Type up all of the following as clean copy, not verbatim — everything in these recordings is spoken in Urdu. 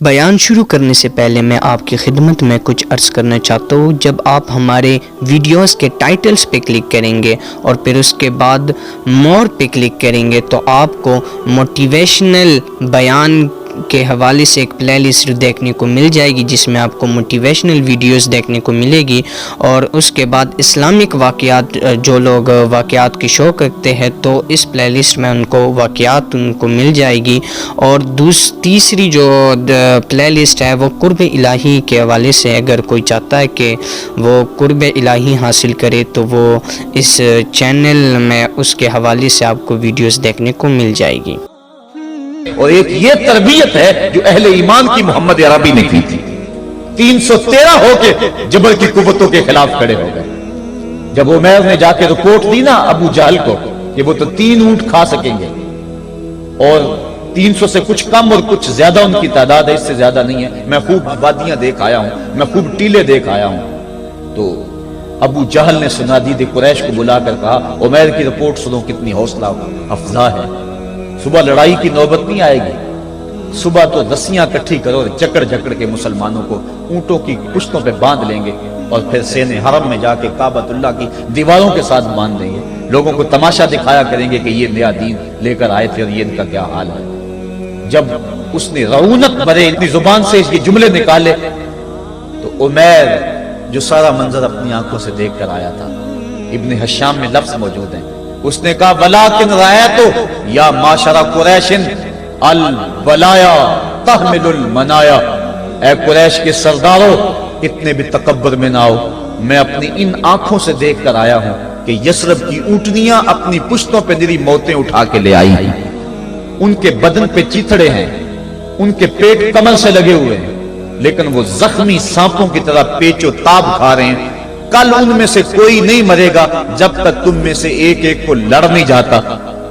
بیان شروع کرنے سے پہلے میں آپ کی خدمت میں کچھ عرض کرنا چاہتا ہوں۔ جب آپ ہمارے ویڈیوز کے ٹائٹلز پہ کلک کریں گے اور پھر اس کے بعد مور پہ کلک کریں گے تو آپ کو موٹیویشنل بیان کے حوالے سے ایک پلے لسٹ دیکھنے کو مل جائے گی، جس میں آپ کو موٹیویشنل ویڈیوز دیکھنے کو ملے گی، اور اس کے بعد اسلامک واقعات، جو لوگ واقعات کی شوق رکھتے ہیں تو اس پلے لسٹ میں ان کو واقعات ان کو مل جائے گی، اور تیسری جو پلے لسٹ ہے وہ قرب الہی کے حوالے سے، اگر کوئی چاہتا ہے کہ وہ قرب الہی حاصل کرے تو وہ اس چینل میں اس کے حوالے سے آپ کو ویڈیوز دیکھنے کو مل جائے گی۔ اور ایک یہ تربیت ہے جو اہل ایمان کی محمد عربی نے کی تھی۔ 313 ہو کے جبر کی قوتوں کے خلاف کھڑے ہو گئے۔ جب عمیر نے جا کے رپورٹ دی نا ابو جہل کو کہ وہ تو 3 اونٹ کھا سکیں گے، اور 300 سے کچھ کم اور کچھ زیادہ ان کی تعداد ہے، اس سے زیادہ نہیں ہے، میں خوب وادیاں دیکھ آیا ہوں، میں خوب ٹیلے دیکھ آیا ہوں، تو ابو جہل نے سنادید قریش کو بلا کر کہا عمیر کی رپورٹ سنو، کتنی حوصلہ افزا ہے، صبح لڑائی کی نوبت نہیں آئے گی، صبح تو رسیاں کٹھی کرو اور جکڑ جکڑ کے مسلمانوں کو اونٹوں کی پشتوں پہ باندھ لیں گے، اور پھر سین حرم میں جا کے کعبۃ اللہ کی دیواروں کے ساتھ باندھ دیں گے، لوگوں کو تماشا دکھایا کریں گے کہ یہ نیا دین لے کر آئے تھے اور یہ ان کا کیا حال ہے۔ جب اس نے رعونت بھرے اپنی زبان سے یہ جملے نکالے تو عمیر جو سارا منظر اپنی آنکھوں سے دیکھ کر آیا تھا، ابن حشام میں لفظ موجود ہیں، اس نے کہا وَلَٰكِنْ رَأَيْتُ یا معاشر قریش البلایا تحمل المنایا، اے قریش کے سرداروں اتنے بھی تکبر میں نہ آؤ، میں اپنی ان آنکھوں سے دیکھ کر آیا ہوں کہ یثرب کی اونٹنیاں اپنی پشتوں پہ نری موتیں اٹھا کے لے آئی ہیں، ان کے بدن پہ چیتڑے ہیں، ان کے پیٹ کمر سے لگے ہوئے ہیں، لیکن وہ زخمی سانپوں کی طرح پیچ و تاب کھا رہے ہیں، کل ان میں سے کوئی نہیں مرے گا جب تک تم میں سے ایک ایک کو لڑ نہیں جاتا،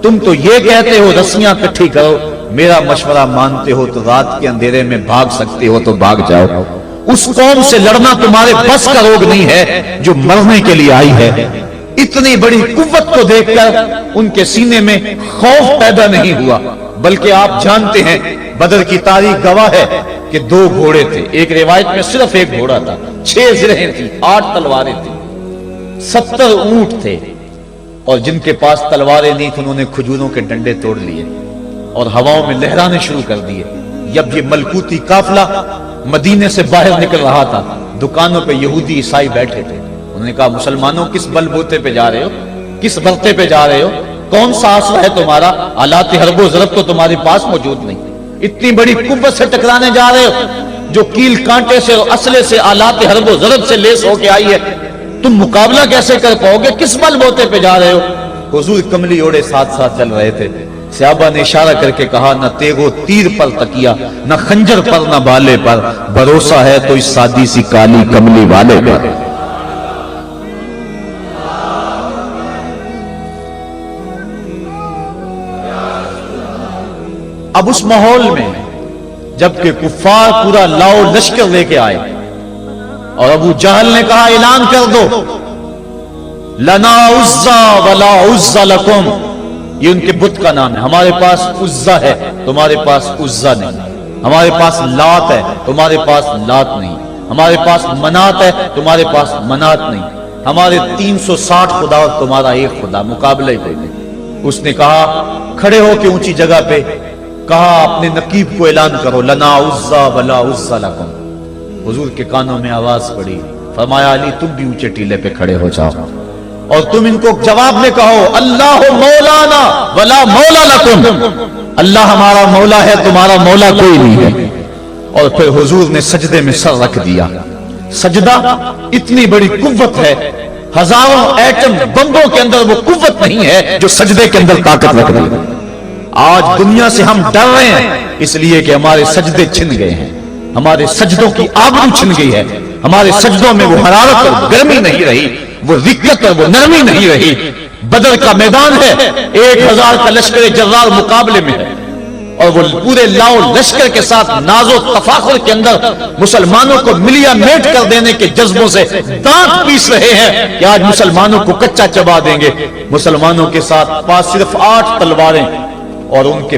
تم تو یہ کہتے ہو رسیاں کٹھی کرو، میرا مشورہ مانتے ہو تو رات کے اندھیرے میں بھاگ سکتے ہو تو بھاگ جاؤ، اس قوم سے لڑنا تمہارے بس کا روگ نہیں ہے جو مرنے کے لیے آئی ہے۔ اتنی بڑی قوت کو دیکھ کر ان کے سینے میں خوف پیدا نہیں ہوا، بلکہ آپ جانتے ہیں بدر کی تاریخ گواہ ہے کہ 2 گھوڑے تھے، ایک روایت میں صرف ایک گھوڑا تھا، 6 زرہیں تھی، 8 تلواریں تھیں، 70 اونٹ تھے، اور جن کے پاس تلواریں نہیں تھیں انہوں نے کھجوروں کے ڈنڈے توڑ لیے اور ہواؤں میں لہرانے شروع کر دیے۔ جب یہ ملکوتی قافلہ مدینے سے باہر نکل رہا تھا، دکانوں پہ یہودی عیسائی بیٹھے تھے، انہوں نے کہا مسلمانوں کس بل بوتے پہ جا رہے ہو، کس برتے پہ جا رہے ہو، کون سا آسرا ہے تمہارا، آلات حرب و ضرب تو تمہارے پاس موجود نہیں، اتنی بڑی قوت سے ٹکرانے جا رہے ہو جو کیل کانٹے سے اور اسلحے سے آلات حرب و ضرب سے لیس ہو کے آئی ہے، تم مقابلہ کیسے کر پاؤ گے، کس بل بوتے پہ جا رہے ہو۔ حضور کملی اوڑے ساتھ ساتھ چل رہے تھے، صحابہ نے اشارہ کر کے کہا نہ تیغ و تیر پر تکیا، نہ خنجر پر نہ بالے پر، بھروسہ ہے تو اس سادی سی کالی کملی والے پر۔ اب اس ماحول میں جبکہ کفار پورا لاؤ لشکر لے کے آئے اور ابو جہل نے کہا اعلان کر دو لنا عزا ولا عزا لکم، یہ ان کے بت کا نام ہے، ہمارے پاس عزا ہے تمہارے پاس عزا نہیں، ہمارے پاس لات ہے تمہارے پاس لات نہیں، ہمارے پاس منات ہے تمہارے پاس منات نہیں، ہمارے 360 خدا اور تمہارا ایک خدا، مقابلہ ہی کوئی نہیں۔ اس نے کہا کھڑے ہو کے اونچی جگہ پہ کہا اپنے نقیب کو اعلان کرو لنا عزا ولا عزا لکم۔ حضور کے کانوں میں آواز پڑی، فرمایا علی تم بھی اونچے ٹیلے پہ کھڑے ہو جاؤ اور تم ان کو جواب میں کہو اللہ مولانا ولا مولا لکم، اللہ ہمارا مولا ہے تمہارا مولا کوئی نہیں ہے۔ اور پھر حضور نے سجدے میں سر رکھ دیا۔ سجدہ اتنی بڑی قوت ہے، ہزاروں ایٹم بمبوں کے اندر وہ قوت نہیں ہے جو سجدے کے اندر طاقت رکھ دی۔ آج دنیا سے ہم ڈر رہے ہیں اس لیے کہ ہمارے سجدے چھن گئے ہیں، ہمارے سجدوں کی آبرو چھن گئی ہے، ہمارے سجدوں میں وہ حرارت اور گرمی نہیں رہی، وہ رقت اور وہ نرمی نہیں رہی۔ بدر کا میدان ہے، 1000 کا لشکر جرار مقابلے میں ہے، اور وہ پورے لاؤ لشکر کے ساتھ ناز و تفاخر کے اندر مسلمانوں کو ملیا میٹ کر دینے کے جذبوں سے دانت پیس رہے ہیں کہ آج مسلمانوں کو کچا چبا دیں گے۔ مسلمانوں کے ساتھ پاس صرف 8 تلواریں اور ان کے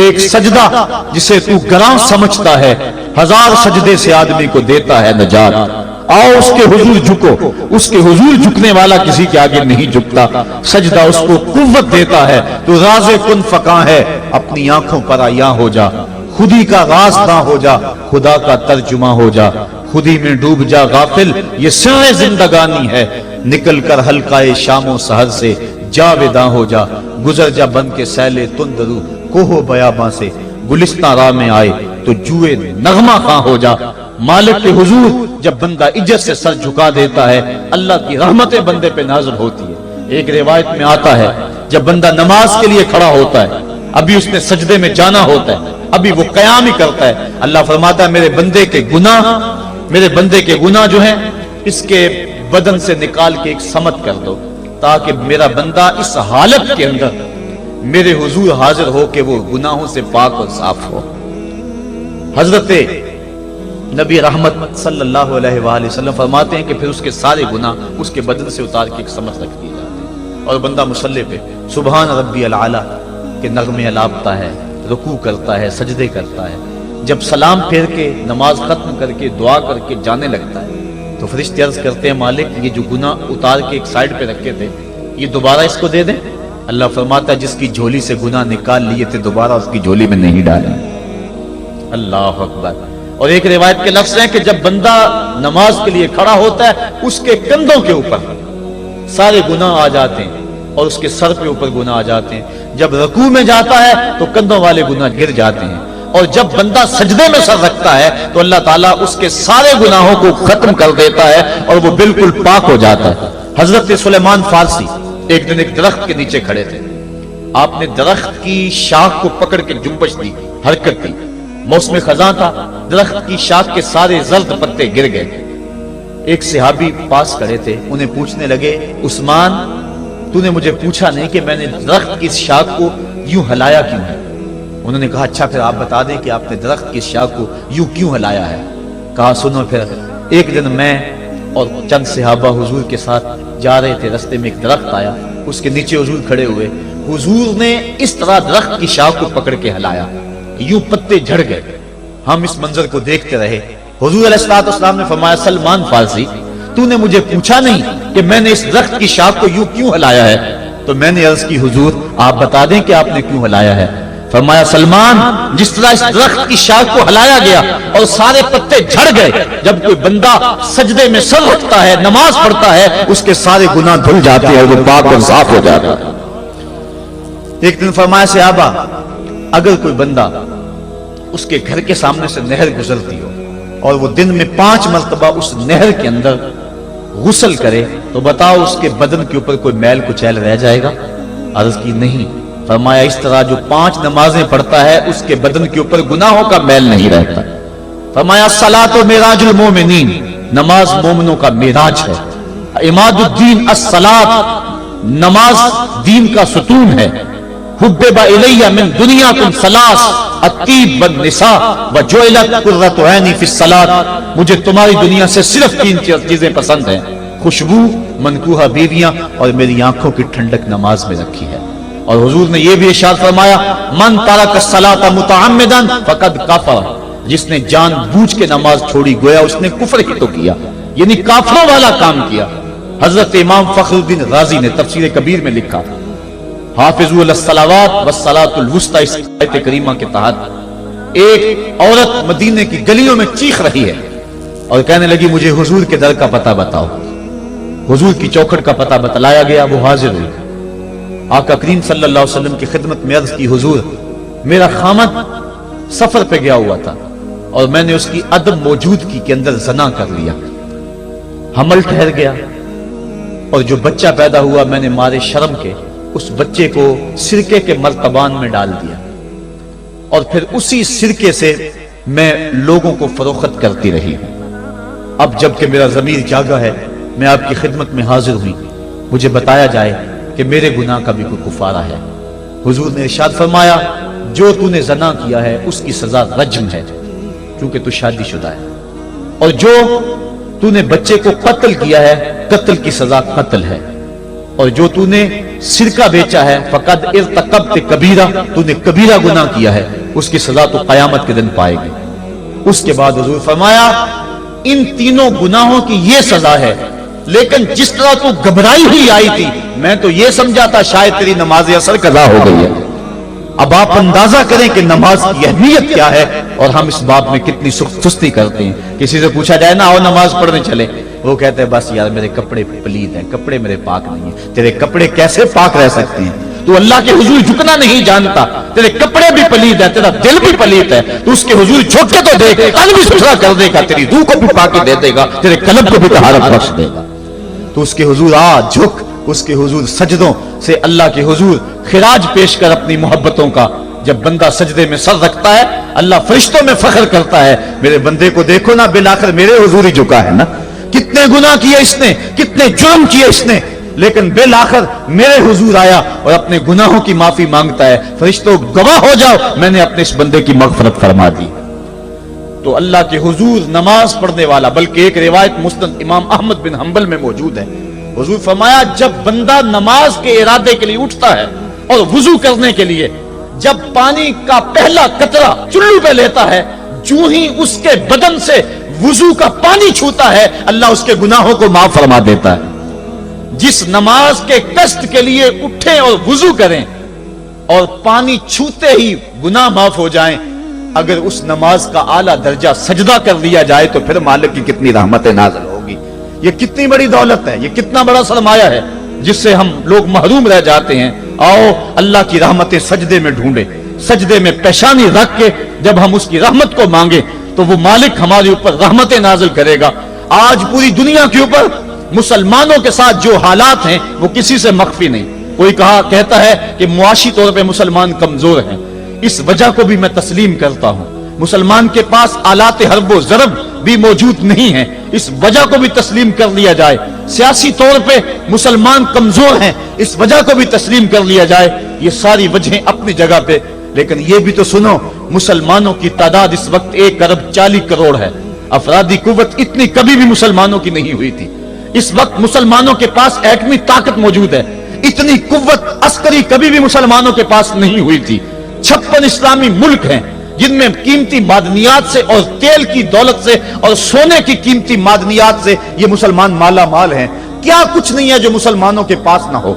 ایک سجدہ جسے تو گراں سمجھتا ہے، ہزار سجدے سے آدمی کو دیتا ہے نجات۔ آؤ اس کے حضور جھکو، اس کے حضور جھکنے والا کسی کے آگے نہیں جھکتا۔ سجدہ اس کو قوت دیتا ہے، تو راز کن فکاں ہے، اپنی آنکھوں پر عیاں ہو جا، خودی کا راز نہ ہو جا، خدا کا ترجمہ ہو جا، خودی میں ڈوب جا غافل، یہ سر زندگانی ہے، نکل کر حلقہ شام و سحر سے جاویداں ہو جا، گزر جا بن کے سیلے تندرو کوہ بیاباں سے، گلستان راہ میں آئے تو جوئے نغمہ خواں ہو جا۔ مالک کے حضور جب بندہ عزت سے سر جھکا دیتا ہے، اللہ کی رحمتیں بندے پہ نازل ہوتی ہے۔ ایک روایت میں آتا ہے جب بندہ نماز کے لیے کھڑا ہوتا ہے، ابھی اس نے سجدے میں جانا ہوتا ہے، ابھی وہ قیام ہی کرتا ہے، اللہ فرماتا ہے میرے بندے کے گناہ جو ہیں اس کے بدن سے نکال کے ایک سمت کر دو، تاکہ میرا بندہ اس حالت کے اندر میرے حضور حاضر ہو کہ وہ گناہوں سے پاک اور صاف ہو۔ حضرت نبی رحمت صلی اللہ علیہ وآلہ وسلم فرماتے ہیں کہ پھر اس کے سارے گناہ اس کے بدن سے اتار کے ایک سمت رکھ دی جاتے ہیں، اور بندہ مصلی پہ سبحان ربی العالی کے نغمے الاپتا ہے، رکوع کرتا ہے، سجدے کرتا ہے۔ جب سلام پھیر کے نماز ختم کر کے دعا کر کے جانے لگتا ہے تو فرشتے عرض کرتے ہیں مالک یہ جو گناہ اتار کے ایک سائیڈ پہ رکھے تھے یہ دوبارہ اس کو دے دیں؟ اللہ فرماتا ہے جس کی جھولی سے گناہ نکال لیے تھے دوبارہ اس کی جھولی میں نہیں ڈالیں۔ اللہ اکبر۔ اور ایک روایت کے لفظ ہیں کہ جب بندہ نماز کے لیے کھڑا ہوتا ہے اس کے کندھوں کے اوپر سارے گناہ آ جاتے ہیں اور اس کے سر پہ اوپر گناہ آ جاتے ہیں۔ جب رکوع میں جاتا ہے تو کندھوں والے گناہ گر جاتے ہیں، اور جب بندہ سجدے میں سر رکھتا ہے تو اللہ تعالیٰ اس کے سارے گناہوں کو ختم کر دیتا ہے اور وہ بالکل پاک ہو جاتا ہے۔ حضرت سلیمان فارسی ایک دن ایک درخت کے نیچے کھڑے تھے، آپ نے درخت کی شاخ کو پکڑ کے جنبش دی، حرکت دی، موسم خزاں تھا، درخت کی شاخ کے سارے زرد پتے گر گئے۔ ایک صحابی پاس کھڑے تھے، انہیں پوچھنے لگے عثمان تو نے مجھے پوچھا نہیں کہ میں نے درخت کی شاخ کو یوں ہلایا کیوں ہے؟ انہوں نے کہا اچھا پھر آپ بتا دیں کہ آپ نے درخت کی شاخ کو یوں کیوں ہلایا ہے؟ کہا سنو پھر ایک دن میں اور چند صحابہ حضور کے ساتھ جا رہے تھے، رستے میں ایک درخت آیا، اس کے نیچے حضور کھڑے ہوئے، حضور نے اس طرح درخت کی شاخ کو پکڑ کے ہلایا، یوں پتے جھڑ گئے، ہم اس منظر کو دیکھتے رہے۔ حضور علیہ السلام نے فرمایا سلمان فارسی تو نے مجھے پوچھا نہیں کہ میں نے اس درخت کی شاخ کو یوں کیوں ہلایا ہے؟ تو میں نے عرض کی حضور آپ بتا دیں کہ آپ نے کیوں ہلایا ہے؟ فرمایا سلمان جس طرح اس درخت کی شاخ کو ہلایا گیا اور سارے پتے جھڑ گئے، جب کوئی بندہ سجدے میں سر رکھتا ہے نماز پڑھتا ہے اس کے سارے گناہ دھل جاتے ہیں اور وہ پاک اور صاف ہو جاتا ہے۔ ایک دن فرمایا صحابہ اگر کوئی بندہ اس کے گھر کے سامنے سے نہر گزرتی ہو اور وہ دن میں 5 مرتبہ اس نہر کے اندر غسل کرے تو بتاؤ اس کے بدن کے اوپر کوئی میل کچیل رہ جائے گا؟ عرض کی نہیں۔ فرمایا اس طرح جو 5 نمازیں پڑھتا ہے اس کے بدن کے اوپر گناہوں کا میل نہیں رہتا۔ فرمایا الصلاۃ معراج المومنین، نماز مومنوں کا معراج ہے۔ عماد الدین الصلاۃ، نماز دین کا ستون ہے۔ حبب الی من دنیاکم ثلاث الطیب والنساء وجعلت قرۃ عینی فی الصلاۃ، مجھے تمہاری دنیا سے صرف 3 چیزیں پسند ہیں، خوشبو، منکوحہ بیویاں اور میری آنکھوں کی ٹھنڈک نماز میں رکھی ہے۔ اور حضور نے یہ بھی ارشاد فرمایا من ترک الصلاۃ متعمدا فقد کفر، جس نے جان بوجھ کے نماز چھوڑی گویا اس نے کفر ہی تو کیا، یعنی کافروں والا کام کیا۔ حضرت امام فخر الدین رازی نے تفسیر کبیر میں لکھا حافظوا علی الصلوات والصلاۃ الوسطی، اس آیت کریمہ کے تحت ایک عورت مدینے کی گلیوں میں چیخ رہی ہے اور کہنے لگی مجھے حضور کے در کا پتہ بتاؤ۔ حضور کی چوکھٹ کا پتہ بتلایا گیا، وہ حاضر ہوئی۔ آقا کریم صلی اللہ علیہ وسلم کی خدمت میں عرض کی حضور میرا خامد سفر پہ گیا ہوا تھا اور میں نے اس کی عدم موجودگی کے اندر زنا کر لیا، حمل ٹھہر گیا اور جو بچہ پیدا ہوا میں نے مارے شرم کے اس بچے کو سرکے کے مرتبان میں ڈال دیا اور پھر اسی سرکے سے میں لوگوں کو فروخت کرتی رہی ہوں۔ اب جب کہ میرا ضمیر جاگا ہے میں آپ کی خدمت میں حاضر ہوئی، مجھے بتایا جائے کہ میرے گناہ کا بھی کوئی کفارہ ہے۔ حضور نے ارشاد فرمایا جو تو نے زنا کیا ہے اس کی سزا رجم ہے کیونکہ تو شادی شدہ ہے، اور جو تو نے بچے کو قتل کیا ہے قتل کی سزا قتل ہے۔ اور جو تو نے سرکہ بیچا ہے فقد ارتکبت کبیرہ، تو نے کبیرہ گناہ کیا ہے، اس کی سزا تو قیامت کے دن پائے گی۔ اس کے بعد حضور فرمایا ان تینوں گناہوں کی یہ سزا ہے، لیکن جس طرح تو گھبرائی ہوئی آئی تھی میں تو یہ سمجھا تھا شاید تیری نماز اثر قضا ہو گئی ہے۔ اب آپ اندازہ کریں کہ نماز کی اہمیت کیا ہے اور ہم اس بات میں کتنی سستی کرتے ہیں۔ کسی سے پوچھا جائے نا آؤ نماز پڑھنے چلے، وہ کہتے ہیں بس یار میرے کپڑے پلید ہیں، کپڑے میرے پاک نہیں ہیں۔ تیرے کپڑے کیسے پاک رہ سکتے ہیں؟ تو اللہ کے حضور جھکنا نہیں جانتا، تیرے کپڑے بھی پلید ہے، تیرا دل بھی پلید ہے، تو اس کے حضور جھک کے تو دیکھ، قلب بھی ستھرا کر دے گا، تیری روح کو بھی پاکی دے دے گا، تیرے قلب کو بھی طہارت بخش دے گا۔ تو اس کے حضور جھک، اس کے حضور سجدوں سے اللہ کے حضور خراج پیش کر اپنی محبتوں کا۔ جب بندہ سجدے میں سر رکھتا ہے اللہ فرشتوں میں فخر کرتا ہے، میرے بندے کو دیکھو نا بالآخر میرے حضور ہی جھکا ہے نا، کتنے گناہ کیے اس نے، کتنے جرم کیے اس نے، لیکن بالآخر میرے حضور آیا اور اپنے گناہوں کی معافی مانگتا ہے۔ فرشتوں گواہ ہو جاؤ میں نے اپنے اس بندے کی مغفرت فرما دی۔ تو اللہ کے حضور نماز پڑھنے والا، بلکہ ایک روایت مسند امام احمد بن حنبل میں موجود ہے، حضور فرمایا جب بندہ نماز کے ارادے کے لیے اٹھتا ہے اور وضو کرنے کے لیے جب پانی کا پہلا قطرہ چلو پہ لیتا ہے، جو ہی اس کے بدن سے وضو کا پانی چھوتا ہے اللہ اس کے گناہوں کو معاف فرما دیتا ہے۔ جس نماز کے قصد کے لیے اٹھیں اور وضو کریں اور پانی چھوتے ہی گناہ معاف ہو جائیں، اگر اس نماز کا اعلیٰ درجہ سجدہ کر لیا جائے تو پھر مالک کی کتنی رحمت نازل ہوگی۔ یہ کتنی بڑی دولت ہے، یہ کتنا بڑا سرمایہ ہے جس سے ہم لوگ محروم رہ جاتے ہیں۔ آؤ اللہ کی رحمتیں سجدے میں ڈھونڈے، سجدے میں پیشانی رکھ کے جب ہم اس کی رحمت کو مانگے تو وہ مالک ہمارے اوپر رحمتیں نازل کرے گا۔ آج پوری دنیا کے اوپر مسلمانوں کے ساتھ جو حالات ہیں وہ کسی سے مخفی نہیں۔ کوئی کہتا ہے کہ معاشی طور پہ مسلمان کمزور ہیں، اس وجہ کو بھی میں تسلیم کرتا ہوں۔ مسلمان کے پاس آلات حرب و ضرب بھی موجود نہیں ہیں، اس وجہ کو بھی تسلیم کر لیا جائے۔ سیاسی طور پہ مسلمان کمزور ہیں، اس وجہ کو بھی تسلیم کر لیا جائے۔ یہ ساری وجہیں اپنی جگہ پہ، لیکن یہ بھی تو سنو مسلمانوں کی تعداد اس وقت 1 ارب 40 کروڑ ہے۔ افرادی قوت اتنی کبھی بھی مسلمانوں کی نہیں ہوئی تھی۔ اس وقت مسلمانوں کے پاس ایٹمی طاقت موجود ہے، اتنی قوت عسکری کبھی بھی مسلمانوں کے پاس نہیں ہوئی تھی۔ 56 اسلامی ملک ہیں جن میں قیمتی معدنیات سے اور تیل کی دولت سے اور سونے کی قیمتی معدنیات سے یہ مسلمان مالا مال ہیں۔ کیا کچھ نہیں ہے جو مسلمانوں کے پاس نہ ہو،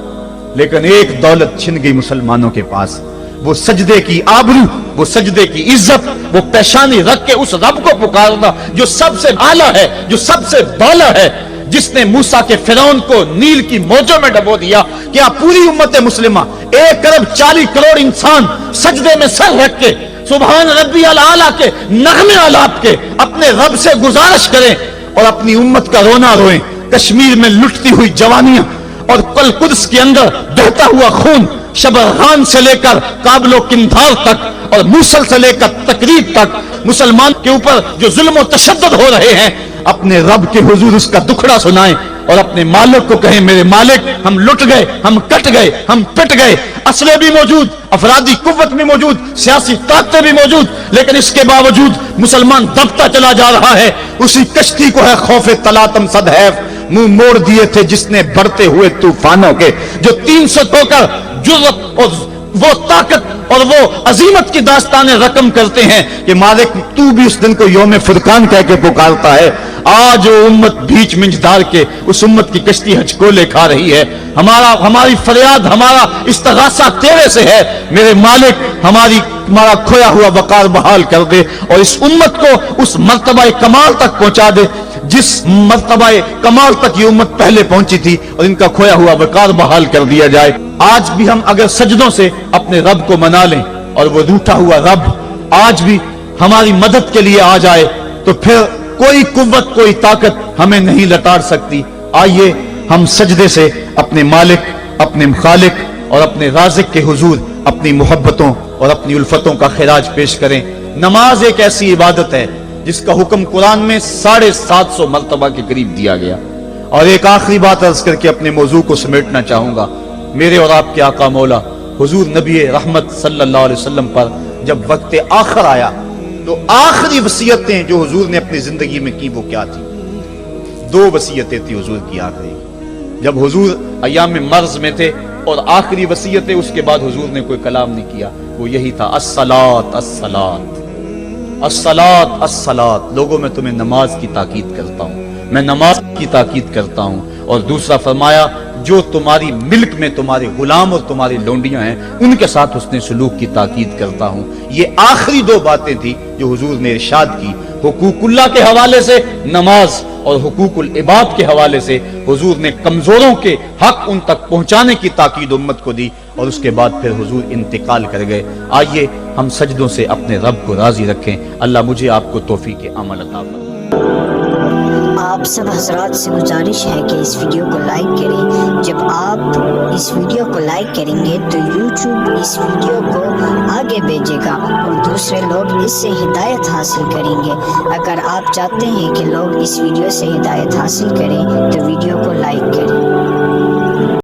لیکن ایک دولت چھن گئی مسلمانوں کے پاس، وہ سجدے کی آبرو، وہ سجدے کی عزت، وہ پیشانی رکھ کے اس رب کو پکارنا جو سب سے اعلیٰ ہے، جو سب سے بالا ہے، جس نے موسیٰ کے فرعون کو نیل کی موجوں میں ڈبو دیا۔ کیا پوری امت مسلمہ 1 ارب 40 کروڑ انسان سجدے میں سر رکھ کے سبحان ربی الاعلیٰ کے نغمے آلات کے اپنے رب سے گزارش کریں اور اپنی امت کا رونا روئیں؟ کشمیر میں لٹتی ہوئی جوانیاں اور قدس کے اندر بہتا ہوا خون، شبرغان سے لے کر کابل و قندھار تک اور موصل سے لے کر تقریب تک مسلمان کے اوپر جو ظلم و تشدد ہو رہے ہیں، اپنے رب کے حضور اس کا دکھڑا سنائیں اور اپنے مالک کو کہیں میرے مالک ہم لٹ گئے، ہم کٹ گئے، ہم پٹ گئے۔ اسلحے بھی موجود، افرادی قوت بھی موجود، سیاسی طاقتیں بھی موجود، لیکن اس کے باوجود مسلمان دبتا چلا جا رہا ہے۔ اسی کشتی کو ہے خوف تلاطم صد حیف، منہ موڑ دیے تھے جس نے بڑھتے ہوئے طوفانوں کے، جو 300 ہو کر جرأت اور وہ طاقت اور وہ عظیمت کی داستانیں رقم کرتے ہیں کہ مالک تو بھی اس دن کو یوم فرقان کہہ کے پکارتا ہے۔ آج وہ امت بیچ منجدار کے اس امت کی کشتی ہچکولے کھا رہی ہے۔ ہماری فریاد، ہمارا استغاثہ تیرے سے ہے، میرے مالک ہمارا کھویا ہوا وقار بحال کر دے اور اس امت کو اس مرتبہ کمال تک پہنچا دے جس مرتبہ کمال تک یہ امت پہلے پہنچی تھی، اور ان کا کھویا ہوا وقار بحال کر دیا جائے۔ آج بھی ہم اگر سجدوں سے اپنے رب کو منا لیں اور وہ روٹھا ہوا رب آج بھی ہماری مدد کے لیے آ جائے تو پھر کوئی قوت، کوئی طاقت ہمیں نہیں لتاڑ سکتی۔ آئیے ہم سجدے سے اپنے مالک، اپنے خالق اور اپنے رازق کے حضور اپنی محبتوں اور اپنی الفتوں کا خراج پیش کریں۔ نماز ایک ایسی عبادت ہے جس کا حکم قرآن میں 750 مرتبہ کے قریب دیا گیا۔ اور ایک آخری بات عرض کر کے اپنے موضوع کو سمیٹنا چاہوں گا۔ میرے اور آپ کے آقا مولا حضور نبی رحمت صلی اللہ علیہ وسلم پر جب وقت آخر آیا تو آخری وصیتیں جو حضور نے اپنی زندگی میں کی وہ کیا تھی؟ 2 وصیتیں تھی حضور کی آخری۔ جب حضور ایام مرض میں تھے اور آخری وصیت ہے اس کے بعد حضور نے کوئی کلام نہیں کیا، وہ یہی تھا الصلاۃ الصلاۃ الصلاۃ الصلاۃ، لوگوں میں تمہیں نماز کی تاکید کرتا ہوں، میں نماز کی تاکید کرتا ہوں۔ اور دوسرا فرمایا جو تمہاری ملک میں تمہارے غلام اور تمہاری لونڈیاں ہیں ان کے ساتھ حسن سلوک کی تاکید کرتا ہوں۔ یہ آخری دو باتیں تھی جو حضور نے ارشاد کی، حقوق اللہ کے حوالے سے نماز اور حقوق العباد کے حوالے سے حضور نے کمزوروں کے حق ان تک پہنچانے کی تاکید امت کو دی، اور اس کے بعد پھر حضور انتقال کر گئے۔ آئیے ہم سجدوں سے اپنے رب کو راضی رکھیں۔ اللہ مجھے آپ کو توفیق عمل عطا فرمائے۔ آپ سب حضرات سے گزارش ہے کہ اس ویڈیو کو لائک کریں۔ جب آپ اس ویڈیو کو لائک کریں گے تو یوٹیوب اس ویڈیو کو آگے بھیجے گا اور دوسرے لوگ اس سے ہدایت حاصل کریں گے۔ اگر آپ چاہتے ہیں کہ لوگ اس ویڈیو سے ہدایت حاصل کریں تو ویڈیو کو لائک کریں۔